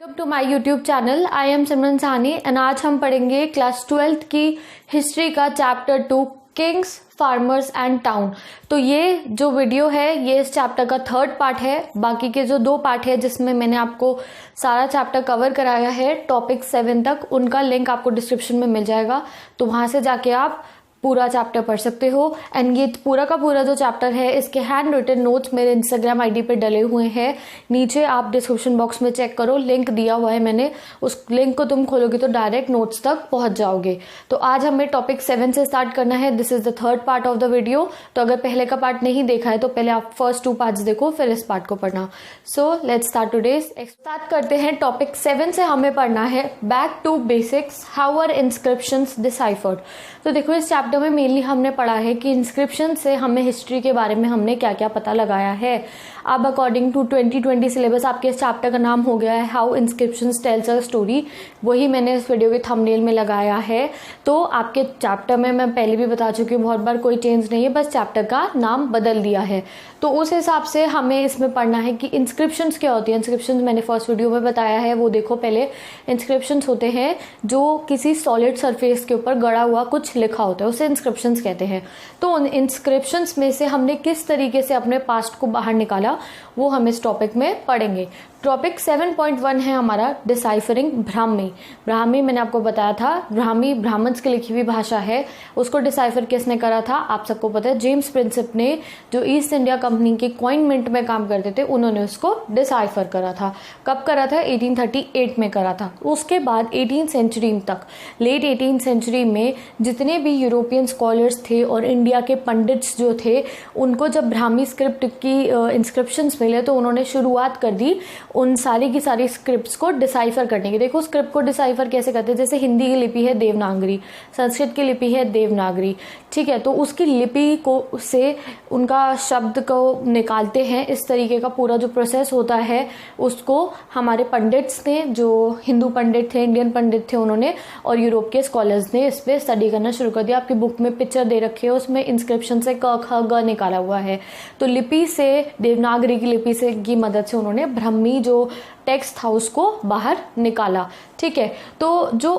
Welcome to my YouTube channel. I am Simran Sahni and आज हम पढ़ेंगे क्लास 12th की हिस्ट्री का chapter 2 kings, farmers and town. तो ये जो वीडियो है ये इस चैप्टर का थर्ड पार्ट है। बाकी के जो 2 पार्ट है जिसमें मैंने आपको सारा चैप्टर कवर कराया है टॉपिक 7 तक, उनका लिंक आपको डिस्क्रिप्शन में मिल जाएगा, तो वहां से जाके आप पूरा चैप्टर पढ़ सकते हो। एंड ये पूरा का पूरा जो चैप्टर है इसके हैंड रिटन नोट्स मेरे इंस्टाग्राम आईडी पे डले हुए हैं, नीचे आप डिस्क्रिप्शन बॉक्स में चेक करो, लिंक दिया हुआ है मैंने, उस लिंक को तुम खोलोगे तो डायरेक्ट नोट्स तक पहुंच जाओगे। तो आज हमें टॉपिक 7 से स्टार्ट करना है। This is the third part of the video. तो अगर पहले का पार्ट नहीं देखा है तो पहले आप फर्स्ट 2 पार्ट्स देखो, फिर इस पार्ट को पढ़ना। So let's start today. Start करते हैं। टॉपिक 7 से हमें पढ़ना है back to basics, how are inscriptions deciphered. तो देखो इस चैप्टर में मेनली हमने पढ़ा है कि इंस्क्रिप्शन से हमें हिस्ट्री के बारे में हमने क्या क्या पता लगाया है। अब अकॉर्डिंग टू 2020 सिलेबस आपके इस चैप्टर का नाम हो गया है how inscriptions tales a story. वही मैंने इस वीडियो के थंबनेल में लगाया है। तो आपके चैप्टर में मैं पहले भी बता चुकी हूँ बहुत बार, कोई चेंज नहीं है, बस चैप्टर का नाम बदल दिया है। तो उस हिसाब से हमें इसमें पढ़ना है कि इंस्क्रिप्शंस क्या होती है। इंस्क्रिप्शंस मैंने फर्स्ट वीडियो में बताया है, वो देखो पहले। इंस्क्रिप्शंस होते हैं जो किसी सॉलिड सरफेस के ऊपर गड़ा हुआ कुछ लिखा होता है, उसे इंस्क्रिप्शंस कहते हैं। तो उन इंस्क्रिप्शंस में से हमने किस तरीके से अपने पास्ट को बाहर निकाला वो हम इस टॉपिक में पढ़ेंगे। टॉपिक 7.1 है हमारा डिसाइफरिंग ब्राह्मी। ब्राह्मी मैंने आपको बताया था, ब्राह्मी ब्राह्मण्स की लिखी हुई भाषा है। उसको डिसाइफर किसने करा था आप सबको पता है, जेम्स प्रिंसिप ने, जो ईस्ट इंडिया कंपनी के कॉइन मिंट में काम करते थे, उन्होंने उसको डिसाइफर करा था। कब करा था? 1838 में करा था। उसके बाद 18th सेंचुरी तक, लेट 18th सेंचुरी में जितने भी यूरोपियन स्कॉलर्स थे और इंडिया के पंडित्स जो थे, उनको जब ब्राह्मी स्क्रिप्ट की इंस्क्रिप्शंस मिले तो उन्होंने शुरुआत कर दी उन सारी की सारी स्क्रिप्ट्स को डिसाइफर करने की। देखो स्क्रिप्ट को डिसाइफर कैसे करते हैं, जैसे हिंदी की लिपि है देवनागरी, संस्कृत की लिपि है देवनागरी, ठीक है। तो उसकी लिपि को से उनका शब्द को निकालते हैं, इस तरीके का पूरा जो प्रोसेस होता है उसको हमारे पंडित्स ने, जो हिंदू पंडित थे, इंडियन पंडित थे, उन्होंने, और यूरोप के स्कॉलर्स ने इस पर स्टडी करना शुरू कर दिया। आपकी बुक में पिक्चर दे रखी है, उसमें इंस्क्रिप्शन से क ख ग निकाला हुआ है। तो लिपि से, देवनागरी की लिपि से की मदद से उन्होंने ब्राह्मी जो टेक्स्ट था उसको बाहर निकाला, ठीक है। तो जो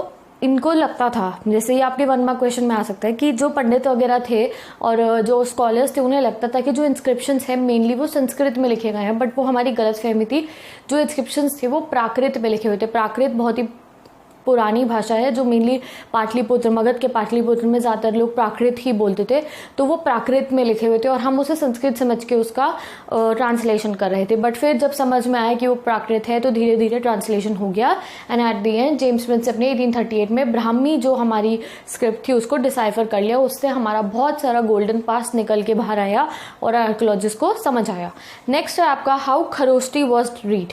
इनको लगता था, जैसे ये आपके 1 मार्क क्वेश्चन में आ सकता है कि जो पंडित वगैरह थे और जो स्कॉलर्स थे, उन्हें लगता था कि जो इंस्क्रिप्शंस हैं मेनली वो संस्कृत में लिखे गए हैं, बट वो हमारी गलतफहमी थी। जो इंस्क्रिप्शंस थे वो प्राकृत में लिखे हुए थे। प्राकृत बहुत ही पुरानी भाषा है जो मेनली पाटलिपुत्र, मगध के पाटलिपुत्र में ज़्यादातर लोग प्राकृत ही बोलते थे, तो वो प्राकृत में लिखे हुए थे और हम उसे संस्कृत समझ के उसका ट्रांसलेशन कर रहे थे। बट फिर जब समझ में आया कि वो प्राकृत है तो धीरे धीरे ट्रांसलेशन हो गया and at the end James Prinsep ने 1838 में ब्राह्मी जो हमारी स्क्रिप्ट थी उसको डिसाइफर कर लिया। उससे हमारा बहुत सारा गोल्डन पास्ट निकल के बाहर आया और आर्कियोलॉजिस्ट को समझ आया। नेक्स्ट है आपका how Kharosthi was read.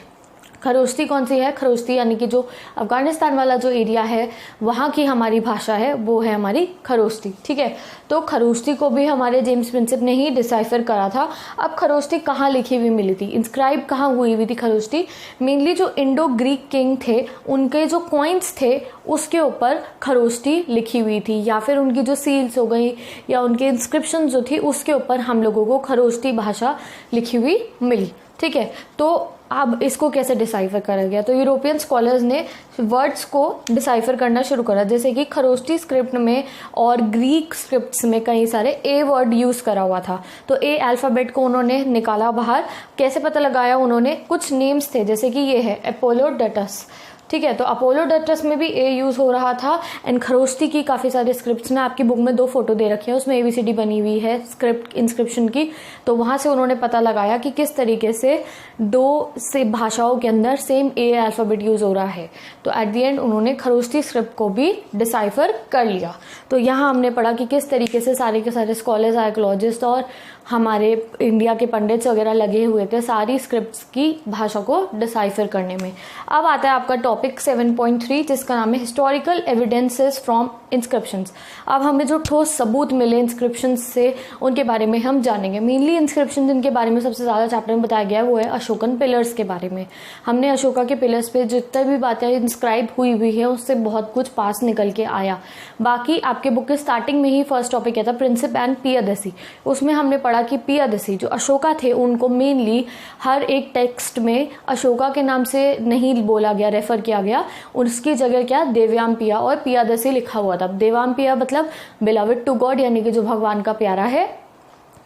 Kharosthi कौन सी है? खरोष्टी यानी कि जो अफगानिस्तान वाला जो एरिया है वहाँ की हमारी भाषा है वो है हमारी खरोष्टी, ठीक है। तो खरोष्टी को भी हमारे जेम्स प्रिंसिप ने ही डिसाइफर करा था। अब खरोष्टी कहाँ लिखी हुई मिली थी, इंस्क्राइब कहाँ हुई हुई थी खरोष्टी? मेनली जो इंडो ग्रीक किंग थे उनके जो कॉइन्स थे उसके ऊपर खरोष्टी लिखी हुई थी, या फिर उनकी जो सील्स हो गई या उनके इंस्क्रिप्शन जो थी उसके ऊपर हम लोगों को खरोष्टी भाषा लिखी हुई मिली, ठीक है। तो अब इसको कैसे डिसाइफर करा गया? तो यूरोपियन स्कॉलर्स ने वर्ड्स को डिसाइफर करना शुरू करा, जैसे कि खरोष्टी स्क्रिप्ट में और ग्रीक स्क्रिप्ट्स में कई सारे ए वर्ड यूज करा हुआ था। तो ए अल्फाबेट को उन्होंने निकाला बाहर। कैसे पता लगाया उन्होंने? कुछ नेम्स थे, जैसे कि ये है अपोलोडटस, ठीक है। तो अपोलोडटस में भी ए यूज हो रहा था। एंड खरोष्टी की काफी सारे स्क्रिप्ट्स में, आपकी बुक में 2 फोटो दे रखे हैं, उसमें ABCD बनी हुई है स्क्रिप्ट इंस्क्रिप्शन की। तो वहां से उन्होंने पता लगाया कि किस तरीके से 2 से भाषाओं के अंदर सेम ए अल्फाबेट यूज हो रहा है। तो एट द एंड उन्होंने खरोष्टी स्क्रिप्ट को भी डिसाइफर कर लिया। तो यहाँ हमने पढ़ा कि किस तरीके से सारे के सारे स्कॉलर्स, आर्कियोलॉजिस्ट और हमारे इंडिया के पंडित्स वगैरह लगे हुए थे सारी स्क्रिप्ट्स की भाषा को डिसाइफर करने में। अब आता है आपका टॉपिक 7.3 जिसका नाम है हिस्टोरिकल एविडेंसेस फ्रॉम इंस्क्रिप्शंस। अब हमें जो ठोस सबूत मिले इंस्क्रिप्शंस से उनके बारे में हम जानेंगे। मेनली इंस्क्रिप्शन जिनके बारे में सबसे ज़्यादा चैप्टर में बताया गया है वो है अशोकन पिलर्स के बारे में। हमने अशोका के पिलर्स पे जितनी भी बातें इंस्क्राइब हुई है उससे बहुत कुछ पास निकल के आया। बाकी आपके बुक के स्टार्टिंग में ही फर्स्ट टॉपिक क्या था, प्रिंसिप एंड पियादसी। उसमें हमने पढ़ा पढ़ा कि पियादसी जो अशोका थे उनको मेनली हर एक टेक्स्ट में अशोका के नाम से नहीं बोला गया, रेफर किया गया, उसकी जगह क्या देव्याम्पिया और पियादसी लिखा हुआ था। देवाम्पिया मतलब बिलवड टू गॉड, यानी कि जो भगवान का प्यारा है,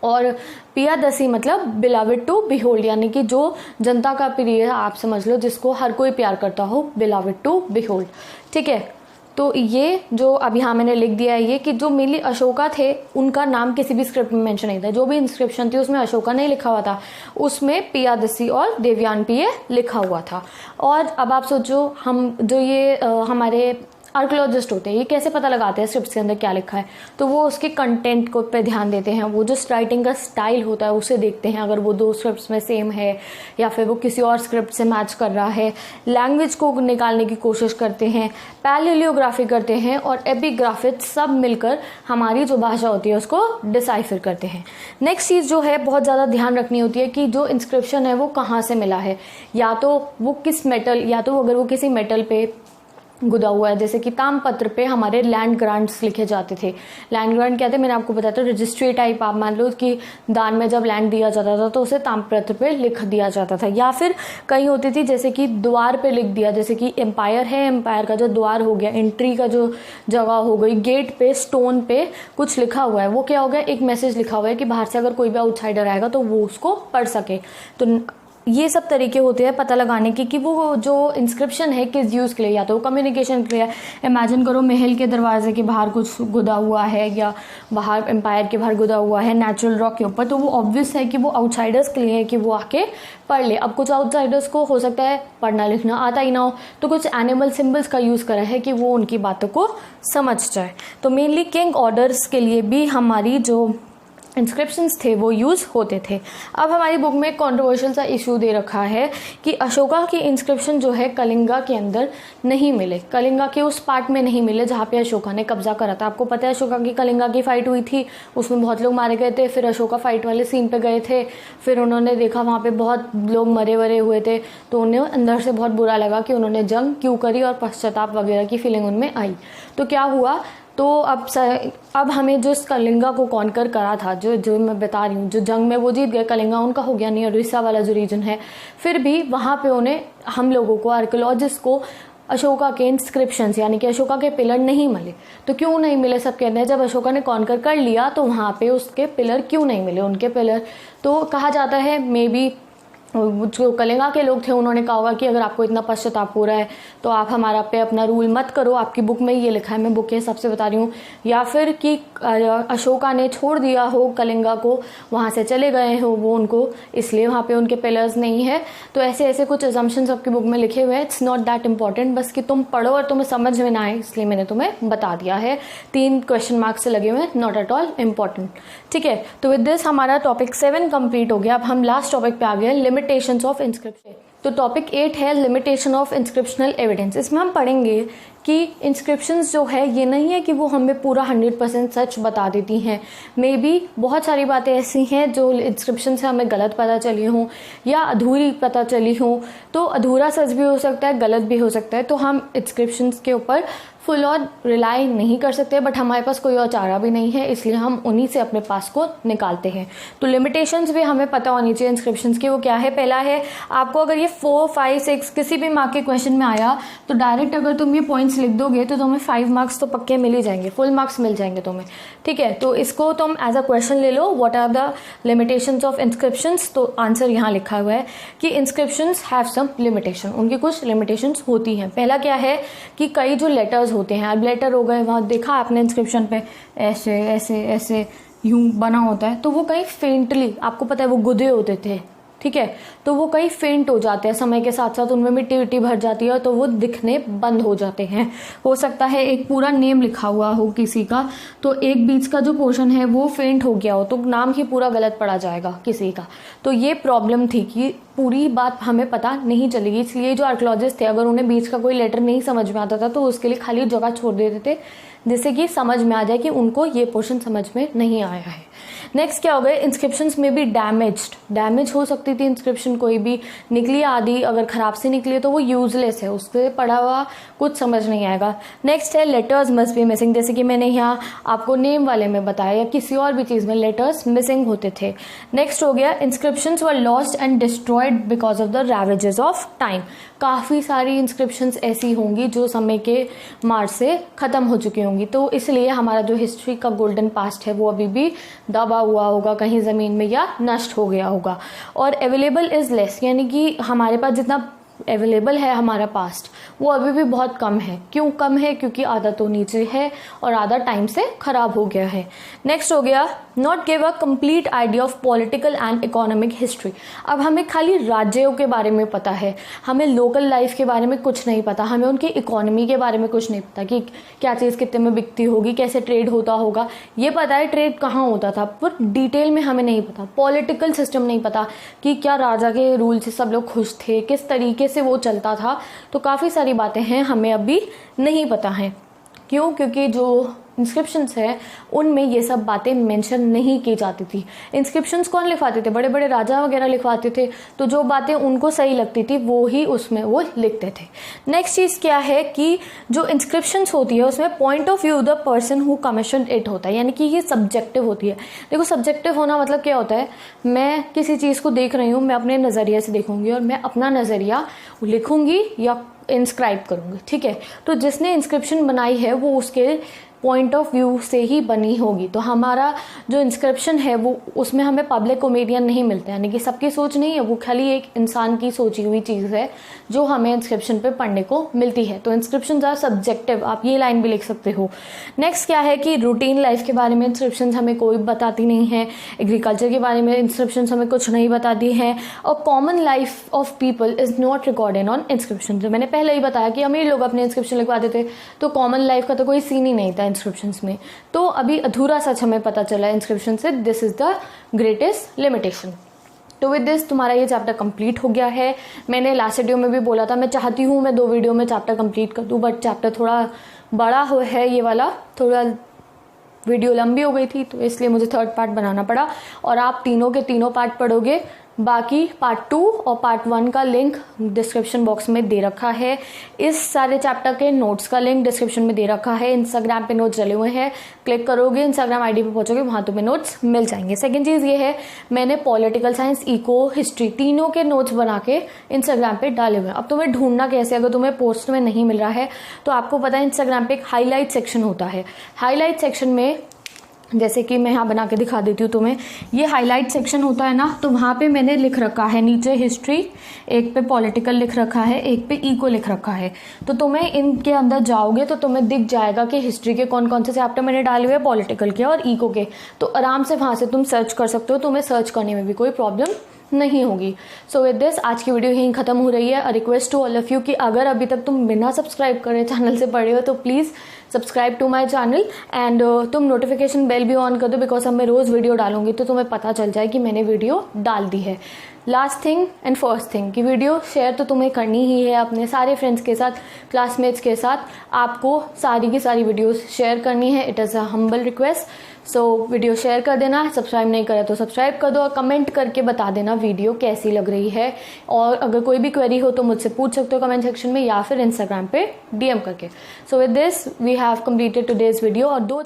और पियादसी मतलब बिलवड टू बिहोल्ड, यानी कि जो जनता का प्रिय है, आप समझ लो जिसको हर कोई प्यार करता हो, बिलवड टू बिहोल्ड। ठीक है, तो ये जो अब यहाँ मैंने लिख दिया है ये कि जो मेनली अशोका थे उनका नाम किसी भी स्क्रिप्ट में मेंशन नहीं था, जो भी इंस्क्रिप्शन थी उसमें अशोका नहीं लिखा हुआ था, उसमें पियादसी और देवयानपिय लिखा हुआ था। और अब आप सोचो हम जो ये हमारे आर्कियोलॉजिस्ट होते हैं ये कैसे पता लगाते हैं स्क्रिप्ट के अंदर क्या लिखा है, तो वो उसके कंटेंट को पे ध्यान देते हैं, वो जो राइटिंग का स्टाइल होता है उसे देखते हैं, अगर वो दो स्क्रिप्ट्स में सेम है या फिर वो किसी और स्क्रिप्ट से मैच कर रहा है, लैंग्वेज को निकालने की कोशिश करते हैं, पैलेलियोग्राफी करते हैं और एपिग्राफिक सब मिलकर हमारी जो भाषा होती है उसको डिसाइफर करते हैं। नेक्स्ट चीज़ जो है बहुत ज़्यादा ध्यान रखनी होती है कि जो इंस्क्रिप्शन है वो कहाँ से मिला है, या तो वो किस मेटल, या तो अगर वो किसी मेटल पे गुदा हुआ है, जैसे कि तामपत्र पे हमारे लैंड ग्रांट्स लिखे जाते थे। लैंड ग्रांट क्या थे मैंने आपको बताया था, रजिस्ट्री टाइप, आप मान लो कि दान में जब लैंड दिया जाता था तो उसे तामपत्र पे लिख दिया जाता था। या फिर कहीं होती थी जैसे कि द्वार पे लिख दिया, जैसे कि एम्पायर है, एम्पायर का जो द्वार हो गया, एंट्री का जो जगह हो गई, गेट पे स्टोन पे कुछ लिखा हुआ है, वो क्या हो गया, एक मैसेज लिखा हुआ है कि बाहर से अगर कोई भी आउटसाइडर आएगा तो वो उसको पढ़ सके। तो ये सब तरीके होते हैं पता लगाने की कि वो जो इंस्क्रिप्शन है किस यूज़ के लिए, या तो कम्युनिकेशन के लिए। इमेजिन करो महल के दरवाजे के बाहर कुछ गुदा हुआ है या बाहर एम्पायर के बाहर गुदा हुआ है नेचुरल रॉक के ऊपर, तो वो ऑब्वियस है कि वो आउटसाइडर्स के लिए है कि वो आके पढ़ ले। अब कुछ आउटसाइडर्स को हो सकता है पढ़ना लिखना आता ही ना हो, तो कुछ एनिमल सिंबल्स का यूज़ करा है कि वो उनकी बातों को समझ जाए। तो मेनली किंग ऑर्डर्स के लिए भी हमारी जो इंस्क्रिप्शंस थे वो यूज़ होते थे। अब हमारी बुक में कंट्रोवर्शियल सा इशू दे रखा है कि अशोका की इंस्क्रिप्शन जो है कलिंगा के अंदर नहीं मिले, कलिंगा के उस पार्ट में नहीं मिले जहाँ पे अशोका ने कब्जा करा था। आपको पता है अशोका की कलिंगा की फाइट हुई थी, उसमें बहुत लोग मारे गए थे, फिर अशोका फाइट वाले सीन पे गए थे, फिर उन्होंने देखा वहाँ पे बहुत लोग मरे वरे हुए थे, तो उन्हें अंदर से बहुत बुरा लगा कि उन्होंने जंग क्यों करी और पश्चाताप वगैरह की फीलिंग उनमें आई। तो क्या हुआ, तो अब हमें जो इस कलिंगा को कॉन्कर करा था, जो मैं बता रही हूँ, जो जंग में वो जीत गए, कलिंगा उनका हो गया नहीं, ओडिशा वाला जो रीजन है, फिर भी वहाँ पे उन्हें, हम लोगों को, आर्कियोलॉजिस्ट को अशोका के इंस्क्रिप्शंस यानी कि अशोका के पिलर नहीं मिले। तो क्यों नहीं मिले, सब कहते हैं जब अशोका ने कॉन्कर कर लिया तो वहाँ पे उसके पिलर क्यों नहीं मिले, उनके पिलर। तो कहा जाता है मे बी जो कलिंगा के लोग थे उन्होंने कहा होगा कि अगर आपको इतना पश्चाताप हो रहा है तो आप हमारा पे अपना रूल मत करो, आपकी बुक में ये लिखा है, मैं बुक के हिसाब से बता रही हूँ, या फिर कि अशोका ने छोड़ दिया हो कलिंगा को, वहाँ से चले गए हो वो उनको, इसलिए वहाँ पे उनके पिलर्स नहीं है। तो ऐसे ऐसे कुछ अजम्पशंस आपकी बुक में लिखे हुए हैं। इट्स नॉट दैट इंपॉर्टेंट, बस कि तुम पढ़ो और तुम्हें समझ में ना आए इसलिए मैंने तुम्हें बता दिया है। 3 क्वेश्चन मार्क्स से लगे हुए हैं, नॉट एट ऑल इम्पॉर्टेंट। ठीक है, तो विद दिस हमारा टॉपिक 7 कंप्लीट हो गया। अब हम लास्ट टॉपिक पे आ गए, लिमिटेशंस ऑफ इंस्क्रिप्शन। तो टॉपिक 8 है लिमिटेशन ऑफ इंस्क्रिप्शनल एविडेंस। इसमें हम पढ़ेंगे कि इंस्क्रिप्शंस जो है ये नहीं है कि वो हमें पूरा 100% सच बता देती हैं। मे बी बहुत सारी बातें ऐसी हैं जो इंस्क्रिप्शन से हमें गलत पता चली हों या अधूरी पता चली हों, तो अधूरा सच भी हो सकता है, गलत भी हो सकता है। तो हम इंस्क्रिप्शंस के ऊपर फुल ऑन रिलाई नहीं कर सकते, बट हमारे पास कोई और चारा भी नहीं है, इसलिए हम उन्हीं से अपने पास को निकालते हैं। तो लिमिटेशंस भी हमें पता होनी चाहिए इंस्क्रिप्शंस की। वो क्या है, पहला है आपको अगर ये 4, 5, 6 किसी भी मार्क के क्वेश्चन में आया तो डायरेक्ट अगर तुम ये पॉइंट्स लिख दोगे तो तुम्हें 5 मार्क्स तो पक्के मिल ही जाएंगे, फुल मार्क्स मिल जाएंगे तुम्हें। ठीक है, तो इसको तुम एज अ क्वेश्चन ले लो, what are the limitations of inscriptions. तो आंसर यहाँ लिखा हुआ है कि इंस्क्रिप्शंस हैव सम लिमिटेशन, उनकी कुछ लिमिटेशंस होती हैं। पहला क्या है कि कई जो लेटर्स होते हैं, अब लेटर हो गए, वहाँ देखा आपने इंस्क्रिप्शन पे ऐसे ऐसे ऐसे यूं बना होता है, तो वो कहीं फेंटली, आपको पता है वो गुदे होते थे, ठीक है, तो वो कहीं फेंट हो जाते हैं, समय के साथ साथ उनमें मिट्टी विट्टी भर जाती है तो वो दिखने बंद हो जाते हैं। हो सकता है एक पूरा नेम लिखा हुआ हो किसी का, तो एक बीच का जो पोर्शन है वो फेंट हो गया हो तो नाम ही पूरा गलत पड़ा जाएगा किसी का। तो ये प्रॉब्लम थी कि पूरी बात हमें पता नहीं चलेगी, इसलिए जो आर्कियोलॉजिस्ट थे अगर उन्हें बीच का कोई लेटर नहीं समझ में आता था तो उसके लिए खाली जगह छोड़ देते थे जिससे कि समझ में आ जाए कि उनको ये पोर्शन समझ में नहीं आया है। नेक्स्ट क्या हो गया, इंस्क्रिप्शंस में भी डैमेज हो सकती थी इंस्क्रिप्शन, कोई भी निकली आदि अगर खराब से निकली तो वो यूजलेस है, उससे पढ़ा हुआ कुछ समझ नहीं आएगा। नेक्स्ट है लेटर्स मस्ट बी मिसिंग, जैसे कि मैंने यहाँ आपको नेम वाले में बताया या किसी और भी चीज़ में लेटर्स मिसिंग होते थे। नेक्स्ट हो गया inscriptions were lost and destroyed because of the ravages of time, काफ़ी सारी इंस्क्रिप्शंस ऐसी होंगी जो समय के मार से ख़त्म हो चुकी होंगी, तो इसलिए हमारा जो हिस्ट्री का गोल्डन पास्ट है वो अभी भी दबा हुआ होगा कहीं ज़मीन में या नष्ट हो गया होगा। और अवेलेबल इज़ लेस, यानी कि हमारे पास जितना अवेलेबल है हमारा पास्ट वो अभी भी बहुत कम है। क्यों कम है? क्योंकि आधा तो नीचे है और आधा टाइम से खराब हो गया है। नेक्स्ट हो गया not give a complete idea of political and economic history, अब हमें खाली राज्यों के बारे में पता है, हमें लोकल लाइफ के बारे में कुछ नहीं पता, हमें उनकी इकोनॉमी के बारे में कुछ नहीं पता कि क्या चीज़ कितने में बिकती होगी, कैसे ट्रेड होता होगा, ये पता है ट्रेड कहाँ होता था, पर डिटेल में हमें नहीं पता। पॉलिटिकल सिस्टम नहीं पता कि क्या राजा के रूल से सब लोग खुश थे, किस तरीके से वो चलता था, तो काफ़ी सारी बातें हैं हमें अभी नहीं पता हैं। क्यों? क्योंकि जो इंस्क्रिप्शंस है उनमें ये सब बातें मेंशन नहीं की जाती थी। इंस्क्रिप्शंस कौन लिखवाते थे? बड़े बड़े राजा वगैरह लिखवाते थे, तो जो बातें उनको सही लगती थी वो ही उसमें वो लिखते थे। नेक्स्ट चीज़ क्या है कि जो इंस्क्रिप्शंस होती है उसमें point of view the person who commissioned it होता है, यानी कि ये सब्जेक्टिव होती है। देखो सब्जेक्टिव होना मतलब क्या होता है, मैं किसी चीज़ को देख रही हूँ, मैं अपने नज़रिए से देखूंगी और मैं अपना नज़रिया लिखूंगी या इंस्क्राइब करूंगी, ठीक है। तो जिसने इंस्क्रिप्शन बनाई है वो उसके पॉइंट ऑफ व्यू से ही बनी होगी, तो हमारा जो इंस्क्रिप्शन है वो उसमें हमें पब्लिक ओपिनियन नहीं मिलता, यानी कि सबकी सोच नहीं है, वो खाली एक इंसान की सोची हुई चीज़ है जो हमें इंस्क्रिप्शन पे पढ़ने को मिलती है। तो इंस्क्रिप्शन आर सब्जेक्टिव, आप ये लाइन भी लिख सकते हो। नेक्स्ट क्या है कि रूटीन लाइफ के बारे में इंस्क्रिप्शन हमें कोई बताती नहीं है, एग्रीकल्चर के बारे में इंस्क्रिप्शन हमें कुछ नहीं बताती है, और common life of people is not recorded on inscription. जो मैंने पहले ही बताया कि अमीर लोग अपने इंस्क्रिप्शन लिखवाते थे, तो कॉमन लाइफ का तो कोई सीन ही नहीं था इंस्क्रिप्शंस में। तो अभी अधूरा सच हमें पता चला इंस्क्रिप्शन से, this is the greatest limitation. तो विद दिस तुम्हारा ये चैप्टर कंप्लीट हो गया है। मैंने लास्ट वीडियो में भी बोला था मैं चाहती हूँ मैं 2 वीडियो में चैप्टर कंप्लीट कर दूँ, बट चैप्टर थोड़ा बड़ा है, ये वाला थोड़ा वीडियो लंबी हो गई थी, तो इसलिए मुझे 3rd पार्ट बनाना पड़ा, और आप तीनों के तीनों पार्ट पढ़ोगे। बाकी पार्ट 2 और पार्ट 1 का लिंक डिस्क्रिप्शन बॉक्स में दे रखा है। इस सारे चैप्टर के नोट्स का लिंक डिस्क्रिप्शन में दे रखा है। इंस्टाग्राम पे नोट्स डले हुए हैं, क्लिक करोगे इंस्टाग्राम आईडी पे पहुंचोगे, वहां तुम्हें नोट्स मिल जाएंगे। सेकंड चीज़ ये है, मैंने पॉलिटिकल साइंस, इको, हिस्ट्री तीनों के नोट्स बना के इंस्टाग्राम पे डाले हुए हैं। अब तुम्हें ढूंढना कैसे, अगर तुम्हें पोस्ट में नहीं मिल रहा है तो आपको पता है इंस्टाग्राम पे एक हाईलाइट सेक्शन होता है। हाईलाइट सेक्शन में जैसे कि मैं यहाँ बना के दिखा देती हूँ तुम्हें, ये हाईलाइट सेक्शन होता है ना, तो वहाँ पे मैंने लिख रखा है नीचे हिस्ट्री, एक पे पॉलिटिकल लिख रखा है, एक पे इको लिख रखा है। तो तुम्हें इनके अंदर जाओगे तो तुम्हें दिख जाएगा कि हिस्ट्री के कौन कौन से चैप्टर मैंने डाले हुए, पॉलिटिकल के और इको के, तो आराम से वहाँ से तुम सर्च कर सकते हो, तुम्हें सर्च करने में भी कोई प्रॉब्लम नहीं होगी। सो विद दिस आज की वीडियो यहीं खत्म हो रही है। A request to all of you कि अगर अभी तक तुम बिना सब्सक्राइब करे चैनल से पढ़े हो तो please subscribe to my channel, and तुम नोटिफिकेशन बेल भी ऑन कर दो, बिकॉज अब मैं रोज़ वीडियो डालूंगी तो तुम्हें पता चल जाए कि मैंने वीडियो डाल दी है। Last thing and first thing कि वीडियो शेयर तो तुम्हें करनी ही है अपने सारे फ्रेंड्स के साथ, क्लासमेट्स के साथ, आपको सारी की सारी वीडियोस शेयर करनी है। It is a humble request. So video share कर देना, सब्सक्राइब नहीं करा तो सब्सक्राइब कर दो, और कमेंट करके बता देना वीडियो कैसी लग रही है। और अगर कोई भी क्वेरी हो तो मुझसे पूछ सकते हो कमेंट सेक्शन में या फिर इंस्टाग्राम पे DM करके। So with this we have completed today's video. और 2